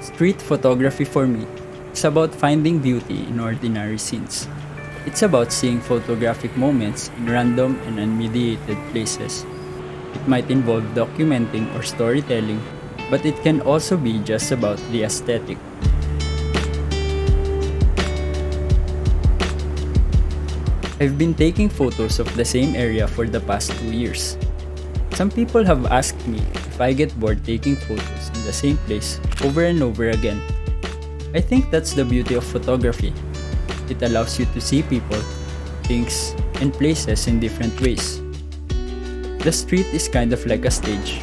Street photography for me is about finding beauty in ordinary scenes. It's about seeing photographic moments in random and unmediated places. It might involve documenting or storytelling, but it can also be just about the aesthetic. I've been taking photos of the same area for the past 2 years. Some people have asked me if I get bored taking photos in the same place over and over again. I think that's the beauty of photography. It allows you to see people, things, and places in different ways. The street is kind of like a stage.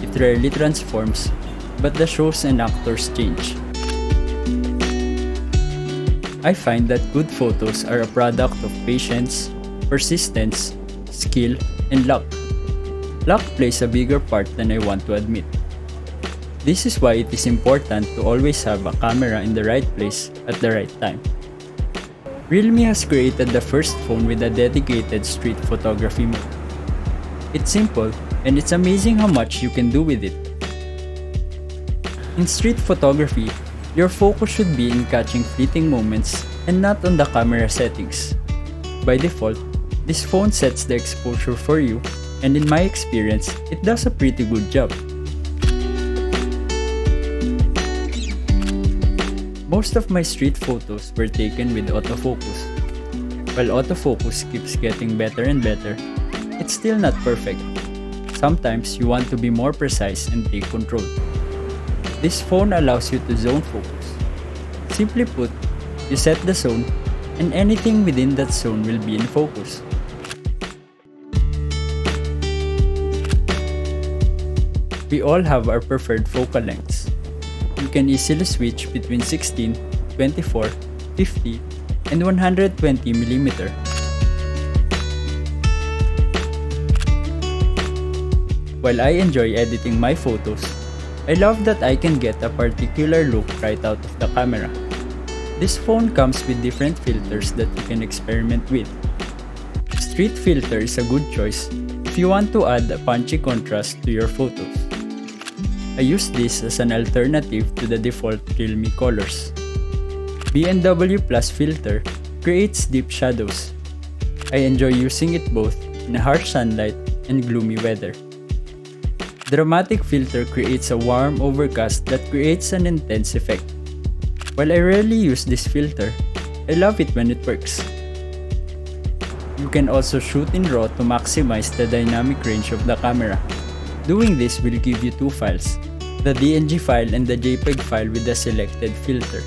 It rarely transforms, but the shows and actors change. I find that good photos are a product of patience, persistence, skill, and luck. Luck plays a bigger part than I want to admit. This is why it is important to always have a camera in the right place at the right time. Realme has created the first phone with a dedicated street photography mode. It's simple, and it's amazing how much you can do with it. In street photography, your focus should be in catching fleeting moments and not on the camera settings. By default, this phone sets the exposure for you, and in my experience, it does a pretty good job. Most of my street photos were taken with autofocus. While autofocus keeps getting better and better, it's still not perfect. Sometimes you want to be more precise and take control. This phone allows you to zone focus. Simply put, you set the zone, and anything within that zone will be in focus. We all have our preferred focal lengths. You can easily switch between 16, 24, 50, and 120mm. While I enjoy editing my photos, I love that I can get a particular look right out of the camera. This phone comes with different filters that you can experiment with. Street filter is a good choice if you want to add a punchy contrast to your photos. I use this as an alternative to the default realme colors. B&W Plus filter creates deep shadows. I enjoy using it both in harsh sunlight and gloomy weather. Dramatic filter creates a warm overcast that creates an intense effect. While I rarely use this filter, I love it when it works. You can also shoot in RAW to maximize the dynamic range of the camera. Doing this will give you two files, the DNG file and the JPEG file with the selected filter.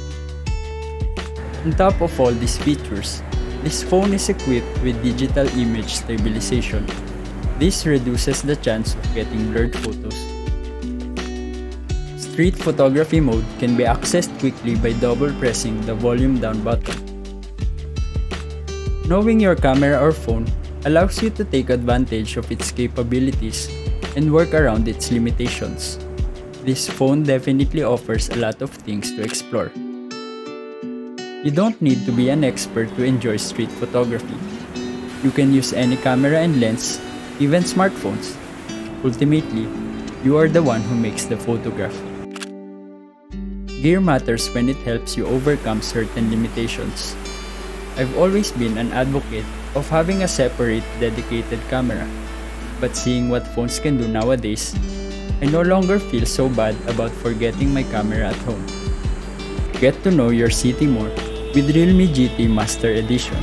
On top of all these features, this phone is equipped with digital image stabilization. This reduces the chance of getting blurred photos. Street photography mode can be accessed quickly by double pressing the volume down button. Knowing your camera or phone allows you to take advantage of its capabilities and work around its limitations. This phone definitely offers a lot of things to explore. You don't need to be an expert to enjoy street photography. You can use any camera and lens, even smartphones. Ultimately, you are the one who makes the photograph. Gear matters when it helps you overcome certain limitations. I've always been an advocate of having a separate, dedicated camera. But seeing what phones can do nowadays, I no longer feel so bad about forgetting my camera at home. Get to know your city more with Realme GT Master Edition.